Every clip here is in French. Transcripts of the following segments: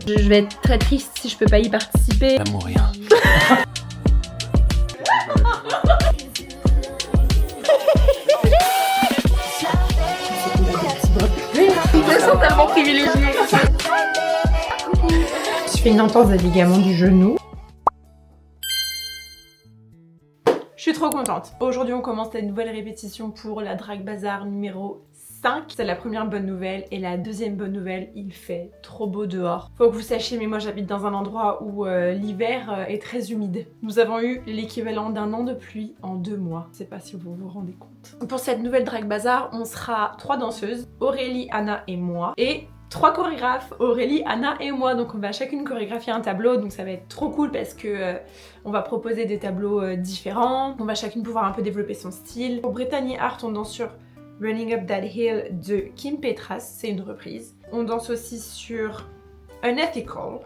Je vais être très triste si je peux pas y participer. À mourir. Ils me sont tellement privilégiés. Je fais une entorse des ligaments du genou. Je suis trop contente. Aujourd'hui, on commence la nouvelle répétition pour la Drag Bazaar numéro 5. C'est la première bonne nouvelle. Et la deuxième bonne nouvelle, il fait trop beau dehors. Faut que vous sachiez, mais moi j'habite dans un endroit où l'hiver est très humide. Nous avons eu l'équivalent d'un an de pluie en 2 mois. Je sais pas si vous vous rendez compte. Pour cette nouvelle Drag Bazaar, on sera 3 danseuses. Aurélie, Anna et moi. Et 3 chorégraphes, Aurélie, Anna et moi. Donc on va chacune chorégraphier un tableau, donc ça va être trop cool parce que on va proposer des tableaux différents. On va chacune pouvoir un peu développer son style. Pour Brittany Art, on danse sur Running Up That Hill de Kim Petras, c'est une reprise. On danse aussi sur Unethical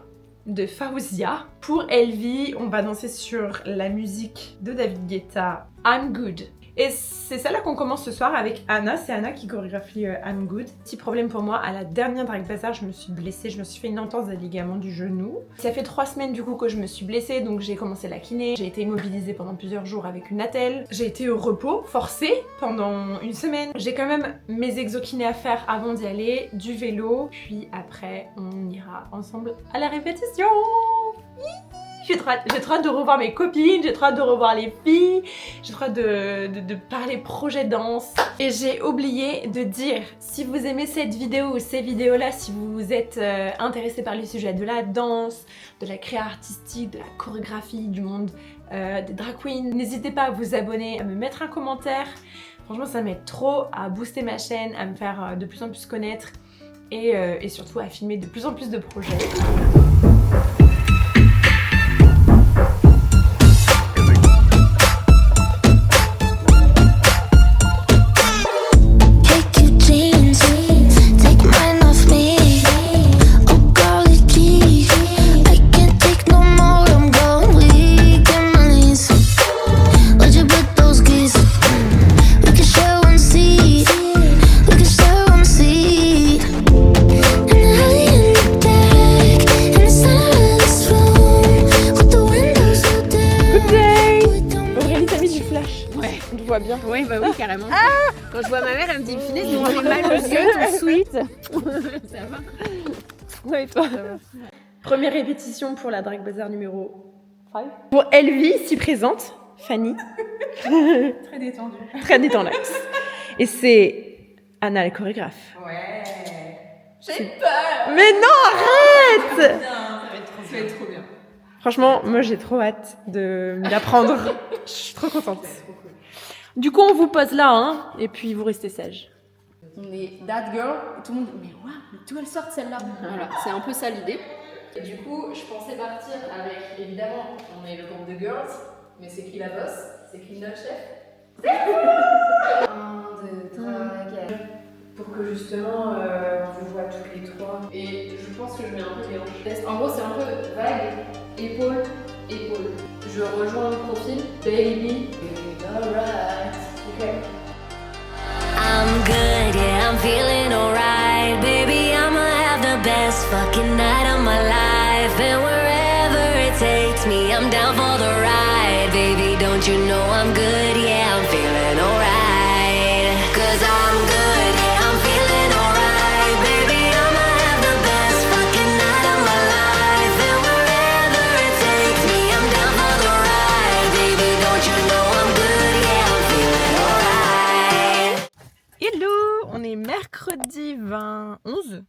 de Faouzia. Pour Elvie, on va danser sur la musique de David Guetta, I'm Good. Et c'est celle-là qu'on commence ce soir avec Anna, c'est Anna qui chorégraphie I'm Good. Petit problème pour moi, à la dernière Drag Bazaar, je me suis blessée, je me suis fait une entorse des ligaments du genou. Ça fait 3 semaines du coup que je me suis blessée, donc j'ai commencé la kiné. J'ai été immobilisée pendant plusieurs jours avec une attelle. J'ai été au repos, forcé, pendant une semaine. J'ai quand même mes exokinés à faire avant d'y aller, du vélo, puis après on ira ensemble à la répétition. J'ai trop hâte de revoir mes copines, j'ai trop hâte de revoir les filles, j'ai trop hâte de parler projet danse. Et j'ai oublié de dire, si vous aimez cette vidéo ou ces vidéos-là, si vous êtes intéressé par les sujets de la danse, de la créa artistique, de la chorégraphie, du monde des drag queens, n'hésitez pas à vous abonner, à me mettre un commentaire. Franchement, ça m'aide trop à booster ma chaîne, à me faire de plus en plus connaître et surtout à filmer de plus en plus de projets. Bien. Oui, bah oui, carrément. Ah, quand je vois ma mère, elle me dit finesse, ils m'ont fait mal aux yeux, tout de suite. Ça va. Ouais, toi. Ça va. Première répétition pour la Drag Bazaar numéro 5. Pour Elvie, ici présente, Fanny. Très détendue. Très détendue. Et c'est Anna, la chorégraphe. Ouais. J'ai peur. Mais non, arrête. Ça va être trop bien. Franchement, moi j'ai trop hâte de m'y apprendre. Je suis trop contente. Du coup, on vous pose là, hein, et puis vous restez sage. On est that girl, et tout le monde dit mais waouh, mais d'où elle sort celle-là? Voilà, c'est un peu ça l'idée. Et du coup, je pensais partir avec, évidemment, on est le groupe de girls, mais c'est qui la boss? C'est qui notre chef? 1, 2, 3, 4. Pour que justement, on vous voit toutes les 3. Et je pense que je mets un peu les hanches. En gros, c'est un peu vague, épaule, épaule. Je rejoins le profil, baby. Alright, okay. I'm good, yeah, I'm feeling alright. Baby, I'ma have the best fucking night of my life. And wherever it takes me, I'm down for the ride. Baby, don't you know I'm good, yeah, I'm feeling alright. Cause I'm good, yeah, I'm feeling alright. Baby, I'ma have the best fucking night of my life. And wherever it takes me, I'm down for the ride. Baby, don't you know I'm good, yeah, I'm feeling alright. Hello, on est mercredi 11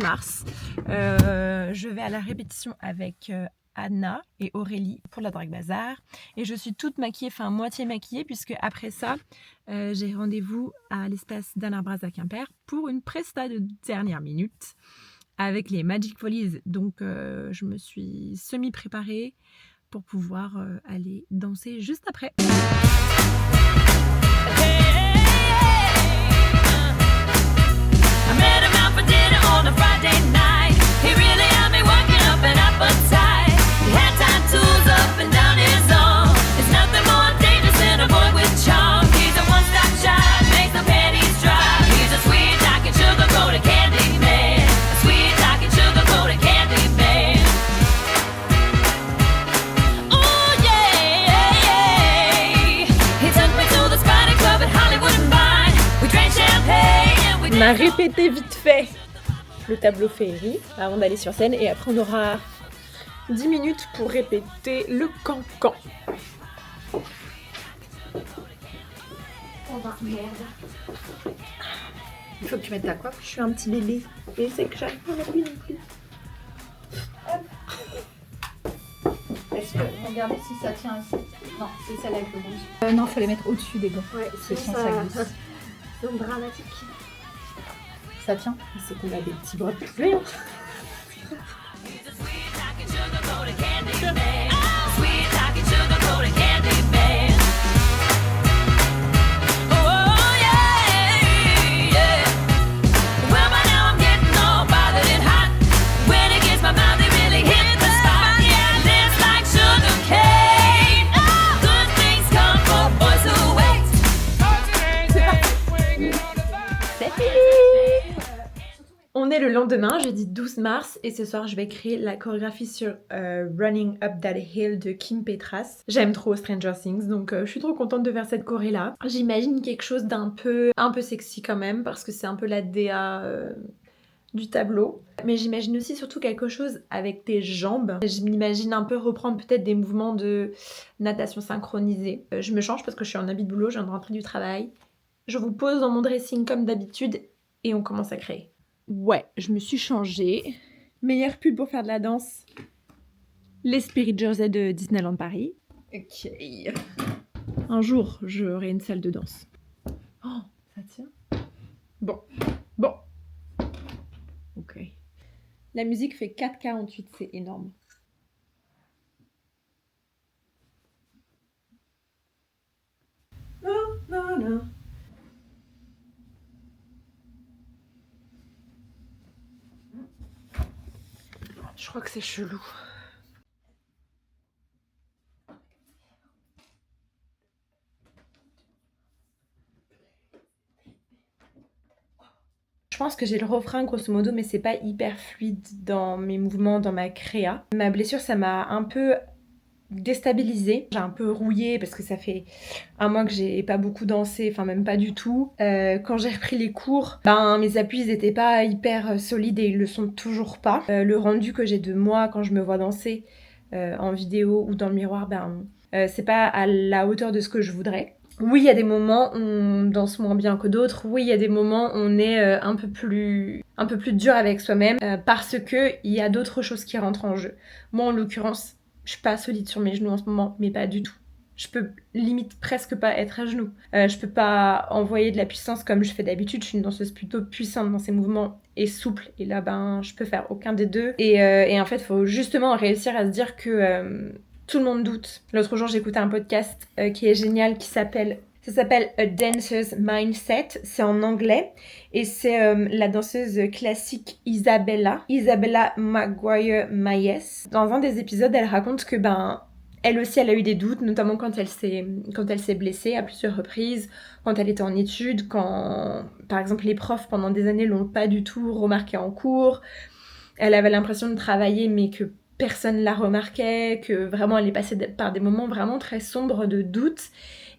mars. Je vais à la répétition avec Anna et Aurélie pour la Drag Bazaar. Et je suis toute maquillée, enfin moitié maquillée, puisque après ça, j'ai rendez-vous à l'espace d'Alain Braz à Quimper pour une presta de dernière minute avec les Magic Follies. Donc je me suis semi-préparée pour pouvoir aller danser juste après. I met him out for dinner on a Friday night. He really had me working up an appetite. He had tattoos up and down his arm. There's nothing more dangerous than a boy with charm. He's a one-stop shop, makes the panties dry. He's a sweet talking sugar-coated candy man. A sweet talking sugar-coated candy man. a répété vite fait le tableau féerie avant d'aller sur scène et après on aura 10 minutes pour répéter le cancan. Oh bah merde. Il faut que tu mettes ta coiffe. Je suis un petit bébé et c'est que j'arrive pas à plus non plus. Est-ce que regardez si ça tient ici? Non, c'est celle avec le rouge. Non, faut les mettre au-dessus des gants. Ouais, C'est sans ça glisse. c'est dramatique. Ça tient? C'est qu'on a des petits bras de poulet. On est le lendemain, jeudi 12 mars, et ce soir je vais créer la chorégraphie sur Running Up That Hill de Kim Petras. J'aime trop Stranger Things, donc je suis trop contente de faire cette choré là. J'imagine quelque chose d'un peu sexy quand même, parce que c'est un peu la DA du tableau. Mais j'imagine aussi surtout quelque chose avec tes jambes. Je m'imagine un peu reprendre peut-être des mouvements de natation synchronisée. Je me change parce que je suis en habit de boulot, je viens de rentrer du travail. Je vous pose dans mon dressing comme d'habitude et on commence à créer. Ouais, je me suis changée. Meilleure pub pour faire de la danse. Les Spirit Jersey de Disneyland Paris. Ok. Un jour, j'aurai une salle de danse. Oh, ça tient. Bon. Ok. La musique fait 4,48, c'est énorme. Non. Je crois que c'est chelou. Je pense que j'ai le refrain grosso modo, mais c'est pas hyper fluide dans mes mouvements, dans ma créa. Ma blessure, ça m'a un peu déstabilisée. J'ai un peu rouillé parce que ça fait un mois que j'ai pas beaucoup dansé, enfin même pas du tout. Quand j'ai repris les cours, mes appuis ils étaient pas hyper solides et ils le sont toujours pas. Le rendu que j'ai de moi quand je me vois danser en vidéo ou dans le miroir, c'est pas à la hauteur de ce que je voudrais. Oui, il y a des moments où on danse moins bien que d'autres. Oui, il y a des moments où on est un peu plus dur avec soi-même parce que il y a d'autres choses qui rentrent en jeu. Moi, en l'occurrence, je suis pas solide sur mes genoux en ce moment, mais pas du tout. Je peux limite presque pas être à genoux. Je peux pas envoyer de la puissance comme je fais d'habitude. Je suis une danseuse plutôt puissante dans ses mouvements et souple. Et là, je peux faire aucun des deux. Et en fait, il faut justement réussir à se dire que tout le monde doute. L'autre jour, j'écoutais un podcast qui est génial, ça s'appelle A Dancer's Mindset, c'est en anglais, et c'est la danseuse classique Isabella Maguire-Mayes. Dans un des épisodes, elle raconte que elle aussi, elle a eu des doutes, notamment quand elle s'est blessée à plusieurs reprises, quand elle était en études, quand, par exemple, les profs, pendant des années, l'ont pas du tout remarqué en cours. Elle avait l'impression de travailler, mais que personne la remarquait, que vraiment elle est passée par des moments vraiment très sombres de doute.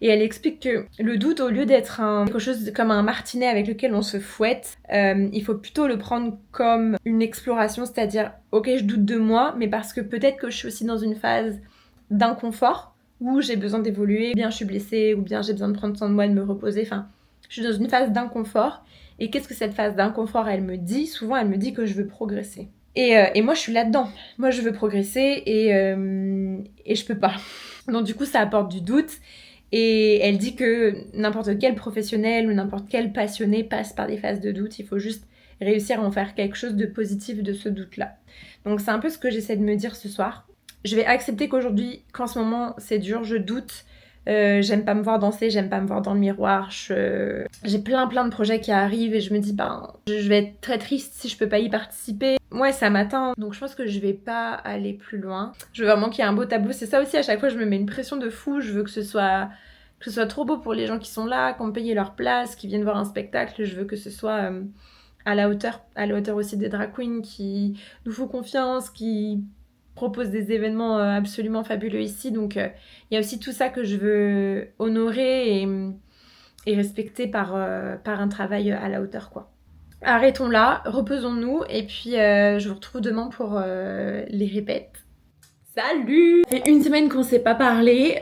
Et elle explique que le doute, au lieu d'être quelque chose comme un martinet avec lequel on se fouette, il faut plutôt le prendre comme une exploration, c'est-à-dire ok, je doute de moi, mais parce que peut-être que je suis aussi dans une phase d'inconfort où j'ai besoin d'évoluer, ou bien je suis blessée, ou bien j'ai besoin de prendre soin de moi et de me reposer, enfin je suis dans une phase d'inconfort. Et qu'est-ce que cette phase d'inconfort elle me dit? Souvent elle me dit que je veux progresser. Et moi je suis là-dedans, moi je veux progresser et je peux pas. Donc du coup ça apporte du doute. Et elle dit que n'importe quel professionnel ou n'importe quel passionné passe par des phases de doute. Il faut juste réussir à en faire quelque chose de positif de ce doute-là. Donc c'est un peu ce que j'essaie de me dire ce soir. Je vais accepter qu'aujourd'hui, qu'en ce moment c'est dur, je doute. J'aime pas me voir danser, j'aime pas me voir dans le miroir. J'ai plein de projets qui arrivent et je me dis je vais être très triste si je peux pas y participer. Ouais, ça m'atteint, donc je pense que je vais pas aller plus loin. Je veux vraiment qu'il y ait un beau tableau. C'est ça aussi, à chaque fois je me mets une pression de fou. Je veux que ce soit trop beau pour les gens qui sont là, qui ont payé leur place, qui viennent voir un spectacle. Je veux que ce soit à la hauteur aussi des drag queens qui nous font confiance, qui propose des événements absolument fabuleux ici, donc il y a aussi tout ça que je veux honorer et respecter par un travail à la hauteur, quoi. Arrêtons là, reposons-nous et puis je vous retrouve demain pour les répètes. Salut! Ça fait une semaine qu'on s'est pas parlé,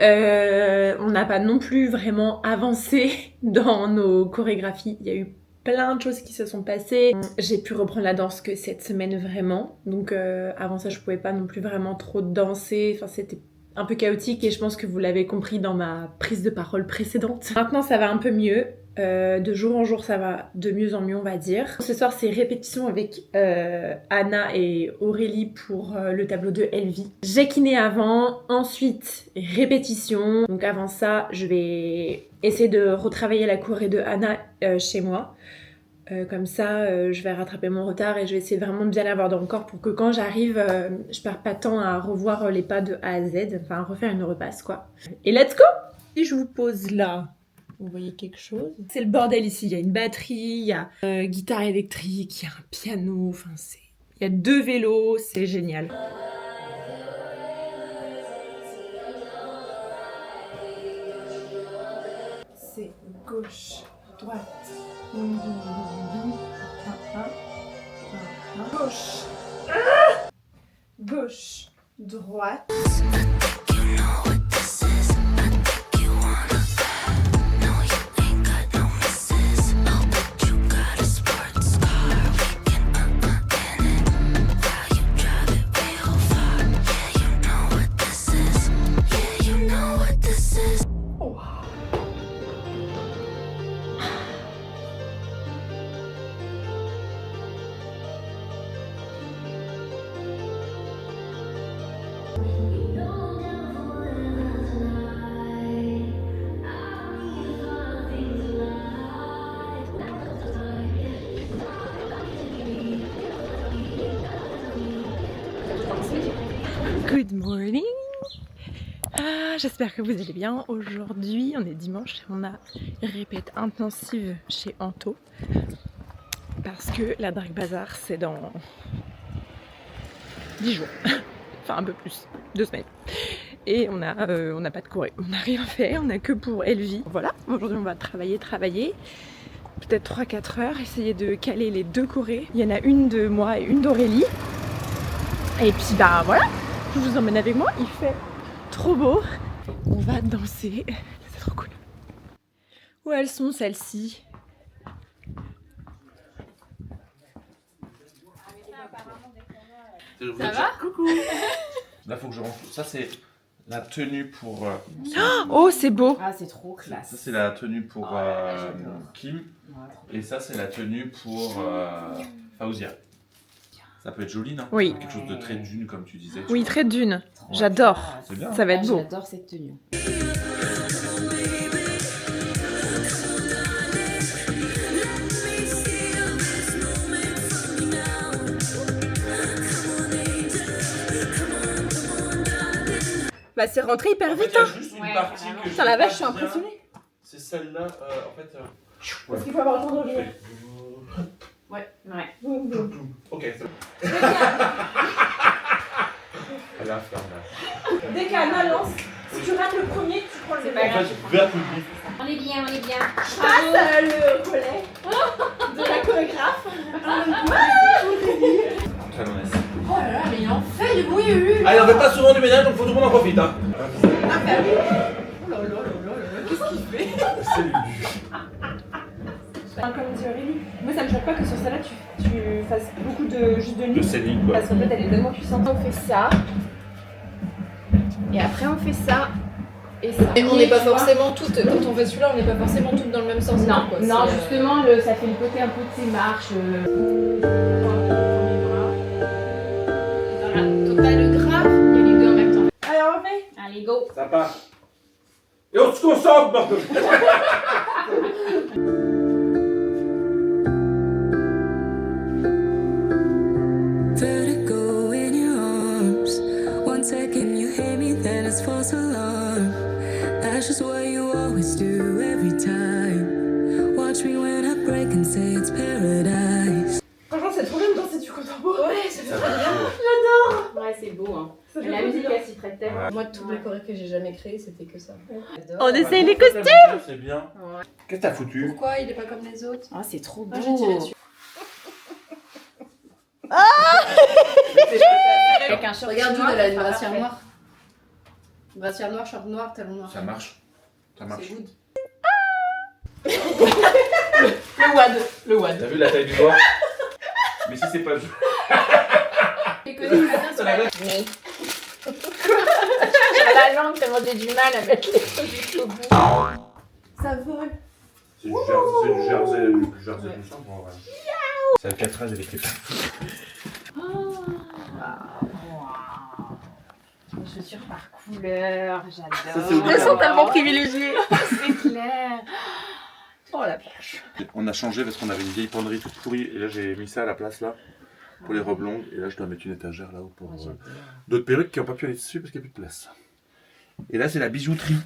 on n'a pas non plus vraiment avancé dans nos chorégraphies. Il y a eu plein de choses qui se sont passées. J'ai pu reprendre la danse que cette semaine vraiment, donc avant ça je pouvais pas non plus vraiment trop danser, enfin c'était un peu chaotique et je pense que vous l'avez compris dans ma prise de parole précédente. Maintenant ça va un peu mieux. De jour en jour ça va de mieux en mieux on va dire. Ce soir c'est répétition avec Anna et Aurélie pour le tableau de Elvie. J'ai kiné avant, ensuite répétition. Donc avant ça je vais essayer de retravailler la choré de Anna chez moi. Comme ça je vais rattraper mon retard et je vais essayer vraiment de bien l'avoir dans le corps pour que quand j'arrive je perds pas de temps à revoir les pas de A à Z, enfin refaire une repasse quoi. Et let's go! Si je vous pose là, vous voyez quelque chose? C'est le bordel ici, il y a une batterie, il y a guitare électrique, il y a un piano, enfin c'est... Il y a 2 vélos, c'est génial. C'est gauche, droite, gauche, gauche, droite. Good morning! J'espère que vous allez bien. Aujourd'hui, on est dimanche et on a répète intensive chez Anto. Parce que la Drag Bazaar, c'est dans 10 jours. Enfin, un peu plus. 2 semaines. Et on n'a pas de choré. On n'a rien fait, on n'a que pour Elvie. Voilà, aujourd'hui on va travailler. Peut-être 3-4 heures, essayer de caler les 2 chorés. Il y en a une de moi et une d'Aurélie. Et puis bah voilà! Je vous emmène avec moi, il fait trop beau. On va danser, c'est trop cool. Où elles sont celles-ci? Ça va? Coucou. Là faut que je rentre. Ça c'est la tenue pour. Oh c'est beau! Ah, c'est trop classe. Ça c'est la tenue pour Kim. Et ça c'est la tenue pour Faouzia. Ça peut être joli, non? Oui. Quelque chose de très dune, comme tu disais. Oui, très dune. J'adore. C'est bien. Ça va être beau. J'adore cette tenue. Bah c'est rentré hyper En fait, vite il y a hein. juste une Ouais, partie carrément. que Putain la vache, je suis passe bien. impressionnée. C'est celle-là, en fait. Parce qu'il faut avoir le temps de revenir. Ouais. Ok, c'est bon. Elle a fait là. Dès qu'Anna lance, si tu rates le premier, tu prends le C'est deuxième. pas grave. Vers public. On est bien, on est bien. Je passe le relais de la chorégraphe. Très honnête. Oh là là, mais il en fait du bruit. Allez, on fait pas souvent du ménage, donc faut tout le monde en profite. Hein. Qu'est-ce qu'il fait? C'est lui. Comme dit Aurélie, moi ça me choque pas que sur celle-là tu fasses beaucoup de juste de De nuit. Céline, quoi. Parce qu'en fait elle est tellement puissante. On fait ça. Et après on fait ça. Et ça. Et on n'est pas forcément toutes, quand on fait celui-là, on n'est pas forcément toutes dans le même sens. Non, quoi. non, C'est, justement, ça fait le côté un peu de ces marches. Quand t'as le grave, il y a les deux en même temps. Allez, on refait. Allez, go. Ça part. Et on se concentre, bordel. Vertigo in your arms. 1 second you hate me, then it's false alarm. That's just what you always do every time. Watch me when I break and say it's paradise. Franchement, c'est trop bien de danser du contemporain. Ouais, ça fait Ça trop va bien. chaud. Ouais, c'est beau. Hein. Ça fait La trop musique, bien. elle s'y prêtait. Ouais. Moi, toutes les chorés que j'ai jamais créées, c'était que ça. On essaye les costumes. C'est bien. Ouais. Qu'est-ce que t'as foutu? Pourquoi il est pas comme les autres? Ah, c'est trop beau. Moi, j'ai tiré dessus. Avec un short. Regarde, Jude, elle a une brassière noire. Brassière noire, short noir, talon noir. Ça marche. Ça marche. C'est good. Le WAD. T'as vu la taille du doigt? Mais si c'est pas le jeu. Tu connais très bien sur la J'ai la langue tellement j'ai du mal à mettre les trucs jusqu'au bout. Ça vole. C'est du jersey du sang, en vrai. C'est le 4 avec les pattes. Chaussures par couleur, j'adore. Ça, c'est Elles sont tellement privilégiées. C'est clair. Oh la planche. On a changé parce qu'on avait une vieille penderie toute pourrie et là j'ai mis ça à la place là pour les robes longues et là je dois mettre une étagère là-haut pour d'autres perruques qui n'ont pas pu aller dessus parce qu'il n'y a plus de place. Et là c'est la bijouterie.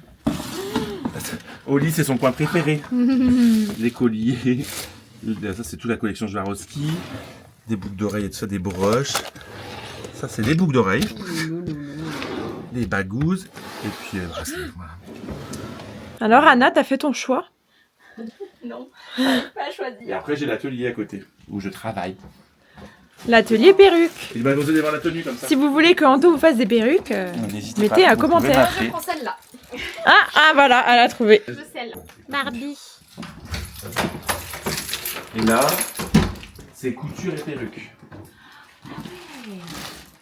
Oli c'est son coin préféré. Les colliers. Ça c'est toute la collection Swarovski. Des boucles d'oreilles et tout ça, des broches. Ça c'est des boucles d'oreilles. Des bagouzes et puis bracelets. Voilà. Alors Anna, t'as fait ton choix? Non, pas choisi. Et après j'ai l'atelier à côté où je travaille. L'atelier perruque. Et ben vous allez voir la tenue comme ça. Si vous voulez que Anto vous fasse des perruques, N'hésitez mettez pas, un vous pouvez commentaire. m'appeler. Je prends celle-là. Ah voilà, elle a trouvé. Je veux celle-là. Barbie. Et là, c'est couture et perruque.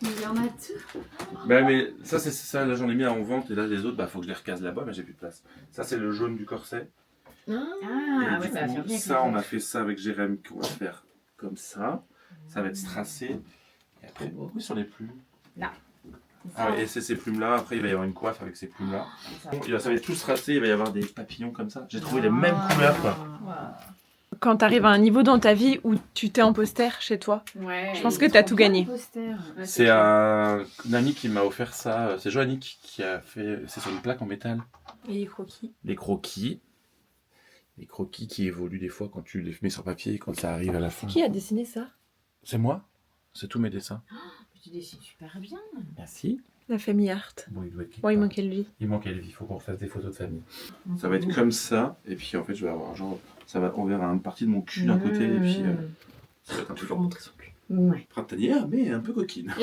Mais il y en a tout. Ben mais ça c'est ça, là j'en ai mis en vente et là les autres faut que je les recase là-bas mais j'ai plus de place. Ça c'est le jaune du corset. Ah, Et ouais, du ça va coup, faire bien. ça on a fait ça avec Jérém qu'on va faire comme ça. Ça va être strassé. Et après, où sont les plumes? Là. Ah ouais, et c'est ces plumes là, après il va y avoir une coiffe avec ces plumes là. Ça va être tout strassé, il va y avoir des papillons comme ça. J'ai trouvé les mêmes couleurs quoi. Quand t'arrives à un niveau dans ta vie où tu t'es en poster chez toi, Ouais. je pense que t'as tout gagné. C'est un ami qui m'a offert ça, c'est Joannick qui a fait, c'est sur une plaque en métal. Et les croquis. Les croquis qui évoluent des fois quand tu les mets sur papier et quand ça arrive à la fin. Qui a dessiné ça? C'est moi, c'est tous mes dessins. Tu dessines super bien. Merci. La famille Art. Bon, il doit être quelque Bon, il part. manquait le vie. Il manque Elvie, il faut qu'on fasse des photos de famille. Ça va être comme ça, et puis en fait je vais avoir genre, ça va, on verra une partie de mon cul d'un côté, et puis ça va être un peu Toujours montrer son cul. Ouais. printanière, mais un peu coquine.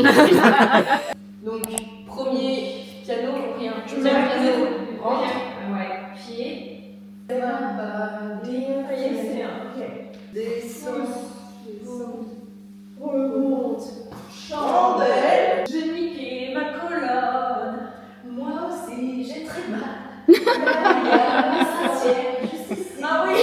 Donc, premier piano, rien. Je mets un piano. Rentre. Ouais. Pied. Descends. Remonte. Chandelle. J'ai niqué ma colonne. Moi aussi, j'ai très mal. Ah oui.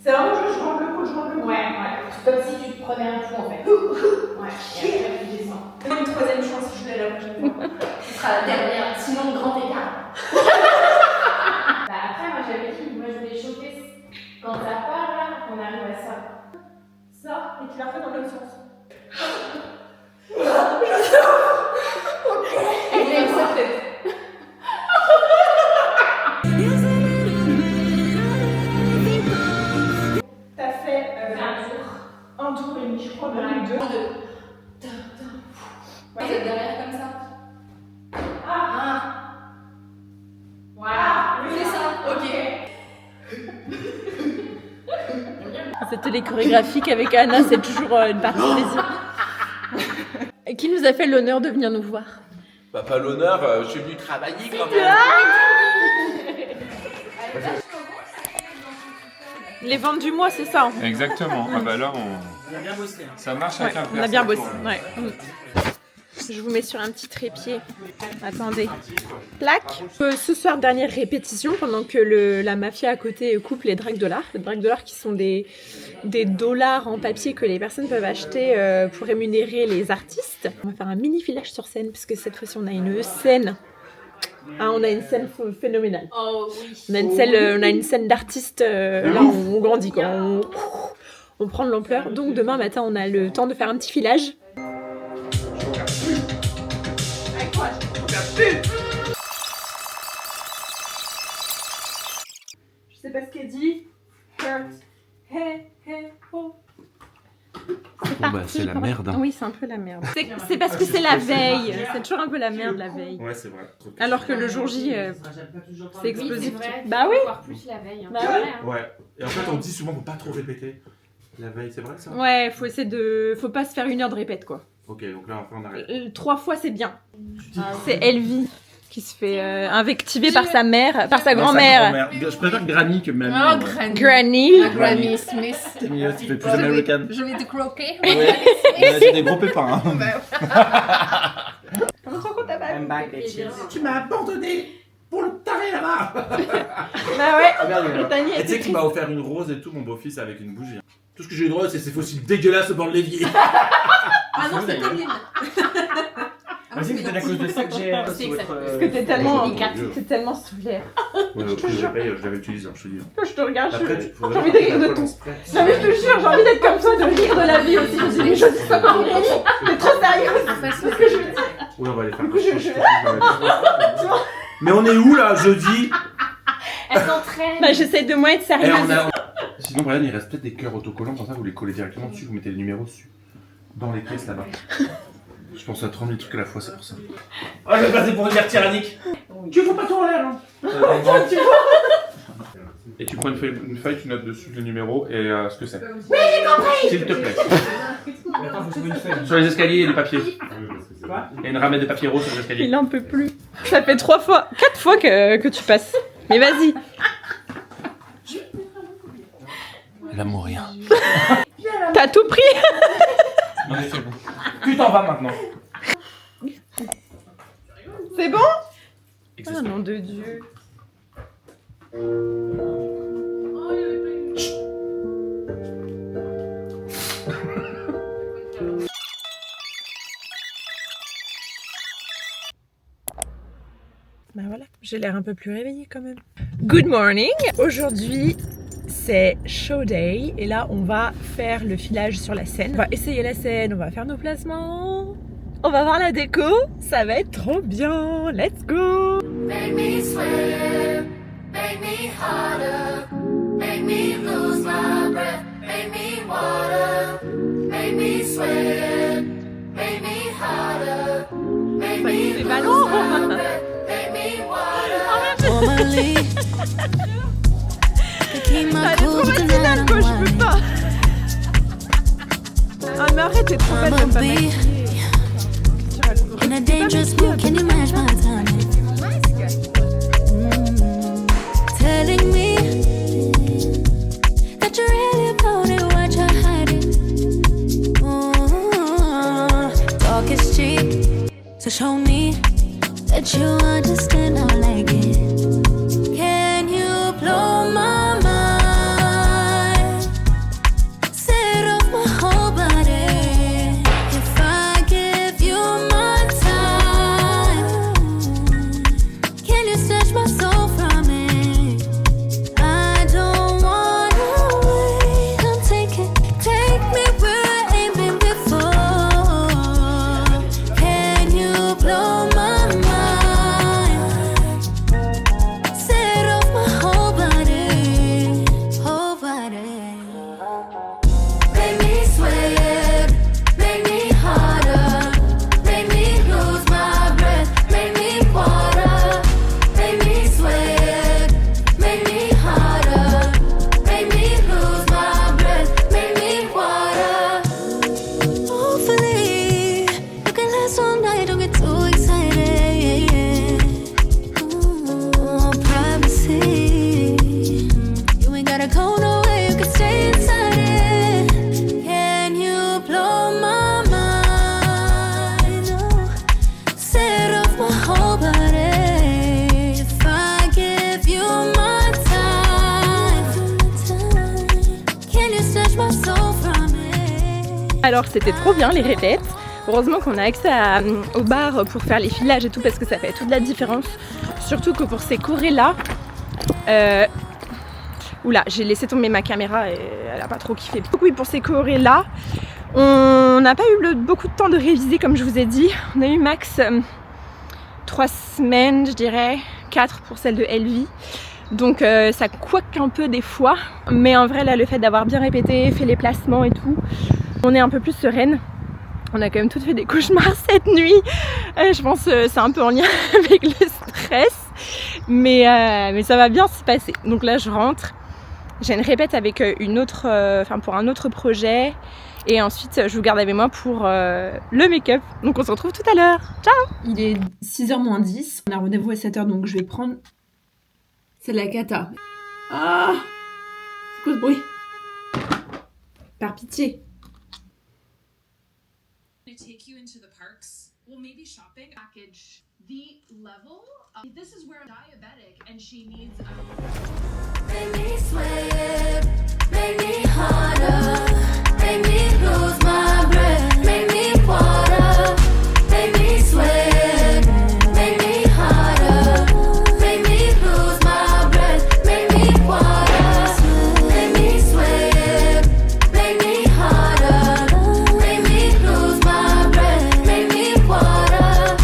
C'est vraiment je rentre le coup, je rentre le coup. Ouais. C'est comme si tu te prenais un coup en fait. Ouais. Et après tu descends. Une troisième chance, je l'ai la prochaine fois. Ce sera la dernière, sinon grand écart. Bah après, moi j'avais dit, moi je voulais choper quand ça part là, on arrive à ça. Ça, et tu la refais dans l'autre sens. Elle aime sa tête. T'as fait un tour et demi, je crois, même deux. Ouais, c'est derrière comme ça. Voilà, c'est ça, ok. C'était les chorégraphiques avec Anna, c'est toujours une partie de plaisir. Et qui nous a fait l'honneur de venir nous voir? Bah pas l'honneur, je suis venu travailler quand même. Les ventes du mois, c'est ça. Exactement. Ah bah là, on a bien bossé. Ça marche Ouais, avec un on a bien bossé. Ouais. Je vous mets sur un petit trépied. Attendez. Plaque. Ce soir, dernière répétition pendant que la mafia à côté coupe les dracs dollars. Les dracs dollars qui sont des dollars en papier que les personnes peuvent acheter pour rémunérer les artistes. On va faire un mini village sur scène puisque cette fois-ci on a une scène. Ah, on a une scène phénoménale. Oh oui. On a une scène d'artistes. Là, on grandit quoi. On prend de l'ampleur. Donc demain matin, on a le temps de faire un petit filage. Je sais pas ce qu'elle dit. Hey, oh. Bon bah c'est la merde. Hein. Oui, c'est un peu la merde. C'est parce que c'est la veille. C'est toujours un peu la merde la veille. Ouais c'est vrai. Alors que le jour J, c'est explosif. Oui, c'est vrai. Bah oui. Voir plus la veille. Hein. Bah C'est ouais. vrai, hein. Ouais. Et en fait on dit souvent faut pas trop répéter. La veille, c'est vrai ça? Ouais, faut essayer de... Faut pas se faire 1 heure de répète, quoi. Ok, donc là, après, on arrête. 3 fois, c'est bien. C'est Elvie qui se fait invectiver par sa mère, par sa grand-mère. Je préfère Granny que Mamie. Oh, Granny. Granny. Granny Smith. Tu fais plus American. Je vais te croquer. Ouais, c'est des gros pépins. Hein. Comment tu racontes ta bague? I'm back, bitches. Tu m'as abandonné pour le taré là-bas. Bah ouais. Ah merde, Brittany et tu sais qu'il m'a offert une rose et tout, mon beau-fils, avec une bougie. Tout ce que j'ai eu droit, c'est ces fossiles dégueulasses au bord de l'évier. Ah non, c'est Colline. Vas-y, c'est à cause de ça que j'ai. C'est que ça- Parce que t'es tellement... délicate. T'es tellement souillère. Ouais, au prix que je paye, je l'avais utilisé, je te dis. Je te regarde, Après, tu j'ai envie de rire de tout. Non mais je te jure, j'ai envie d'être comme toi, de rire de la vie aussi. Je dis les choses qui sont pas Aurélie, t'es trop sérieuse. C'est ce que je veux dire. Oui, on va aller faire. Du coup, je- Mais on est où là, jeudi? Elle s'entraîne. Bah j'essaie de moins être Eh, sérieuse. Sinon, Brian, il reste peut-être des cœurs autocollants, comme ça, vous les collez directement dessus, vous mettez les numéros dessus. Dans les caisses là-bas. Je pense à 30 000 trucs à la fois, c'est pour ça. Oh, je vais passer pour une mère tyrannique. Tu fous pas tout en l'air, hein. Et tu prends une feuille, tu notes dessus le numéro et ce que c'est. Oui, j'ai compris! S'il te plaît. Attends, faut trouver une feuille. Sur les escaliers, il y a des papiers. Quoi? Il y a une ramette de papier rose sur les escaliers. Il en peut plus. Ça fait 4 fois que tu passes. Mais vas-y. L'amour, rien. T'as tout pris. Non, mais c'est bon. Tu t'en vas maintenant. C'est bon? Ah nom de Dieu. Bah voilà, j'ai l'air un peu plus réveillée quand même. Good morning. Aujourd'hui, c'est show day et là on va faire le filage sur la scène. On va essayer la scène, on va faire nos placements, on va voir la déco, ça va être trop bien. Let's go. Make me sweat, make me harder, make me lose my breath, make me water, make me sweat, make me harder, make me C'est lose ballon. my breath, make me water. Ça allait trop matinale quoi, je peux pas. Ah mais arrête, t'es trop belle comme ta mère. In a dangerous mood, can you match my timing? Telling me that you really about it, what you're hiding. Talk is cheap, so show me that you understand how I like it. Can you blow my mind? Set off my whole body. If I give you my time, can you snatch my soul from me? I don't wanna wait. Come take me where I ain't been before. Can you blow my mind? Set off my whole body, whole body. Make me sweat, make me harder, make me lose my breath, make me water, make me sweat, make me harder, make me lose my breath, make me water. Hopefully, you can last all night, don't get too excited. Ooh, privacy. You ain't gotta go nowhere, you can stay inside it. Can you blow my mind? Oh, set off my whole body. If I give you my time, can you snatch my soul from me? Alors c'était trop bien les répètes. Heureusement qu'on a accès au bar pour faire les filages et tout parce que ça fait toute la différence. Surtout que pour ces chorés là, oula, j'ai laissé tomber ma caméra et elle a pas trop kiffé. Donc oui, pour ces chorés là, on n'a pas eu beaucoup de temps de réviser comme je vous ai dit. On a eu max 3 semaines, je dirais, 4 pour celle de Elvie. Donc ça couaque un peu des fois. Mais en vrai là, le fait d'avoir bien répété, fait les placements et tout, on est un peu plus sereine. On a quand même toutes fait des cauchemars cette nuit. Je pense que c'est un peu en lien avec le stress. Mais ça va bien se passer. Donc là je rentre. J'ai une répète avec une autre, pour un autre projet. Et ensuite, je vous garde avec moi pour le make-up. Donc on se retrouve tout à l'heure. Ciao! Il est 6h moins 10. On a rendez-vous à 7h, donc je vais prendre... C'est de la cata. Ah! C'est quoi ce bruit? Par pitié. Take you into the parks. Well, maybe shopping package. The level. This is where I'm diabetic and she needs. Make me sweat, make me harder, make me lose my breath, make me water, make me sweat, make me harder, make me lose my breath, make me water, make me sweat, make me harder, make me lose my breath, make me water,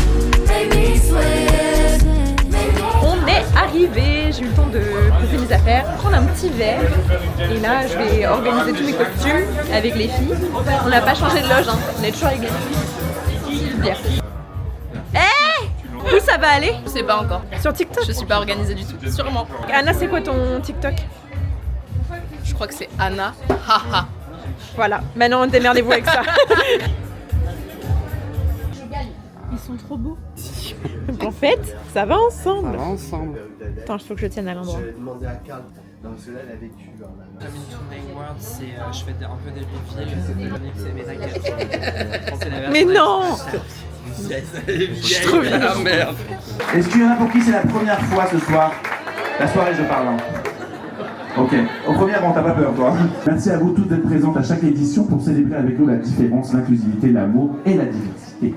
make me sweat, make me. On est arrivé. J'ai eu le temps de poser mes affaires, prendre un petit verre. Et là, je vais organiser tous mes costumes avec les filles. On n'a pas changé de loge, hein. On est toujours avec les filles. Bien. Où ça va aller? Je sais pas encore. Sur TikTok? Je suis pas organisée du tout. Sûrement. Anna, c'est quoi ton TikTok? Je crois que c'est Anna. Haha. Voilà, maintenant démerdez-vous avec ça. Ils sont trop beaux. Donc en fait, ça va ensemble. Attends, il faut que je tienne à l'endroit. J'avais demandé à Carl, non, parce que là, elle a vécu. Je fais un peu des reveals. Mais non! Je suis trop bien. Ah merde. Est-ce qu'il y en a pour qui c'est la première fois ce soir? La soirée, je parle. Hein. Ok. Au premier rang, t'as pas peur, toi. Merci à vous tous d'être présentes à chaque édition pour célébrer avec nous la différence, l'inclusivité, l'amour et la diversité.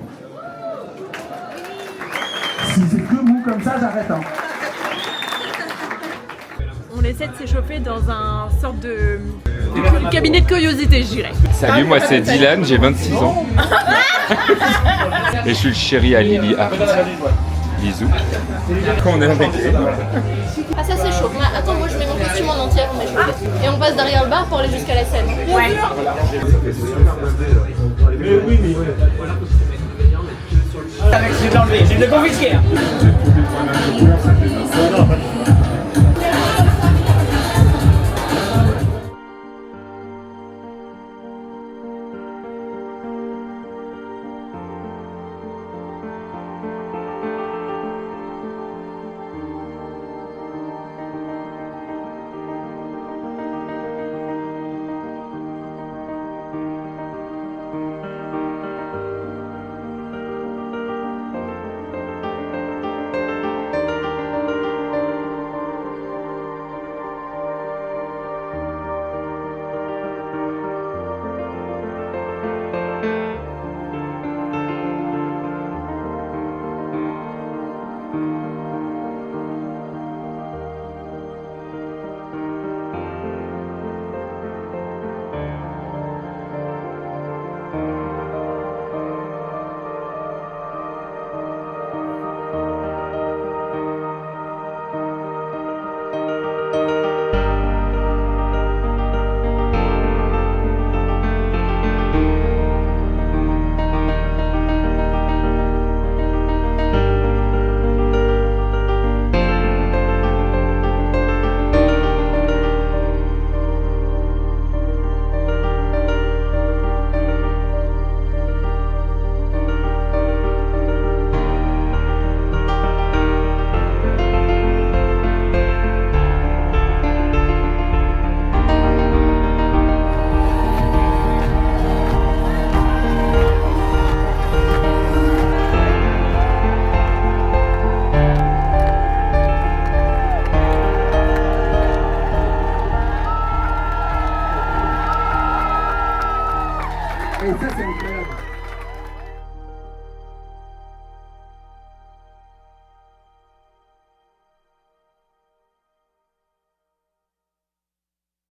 Si c'est que mou comme ça, j'arrête. Hein. On essaie de s'échauffer dans un sorte de cabinet de curiosité, je dirais. Salut, moi c'est Dylan, j'ai 26 ans. Et je suis le chéri à Lily Hart. Bisous. On est avec Ah ça c'est chaud. Attends, moi je mets mon costume en entier pour m'échauffer. Et on passe derrière le bar pour aller jusqu'à la scène. Ouais. Mais oui, mais. J'ai enlevé, j'ai confisqué.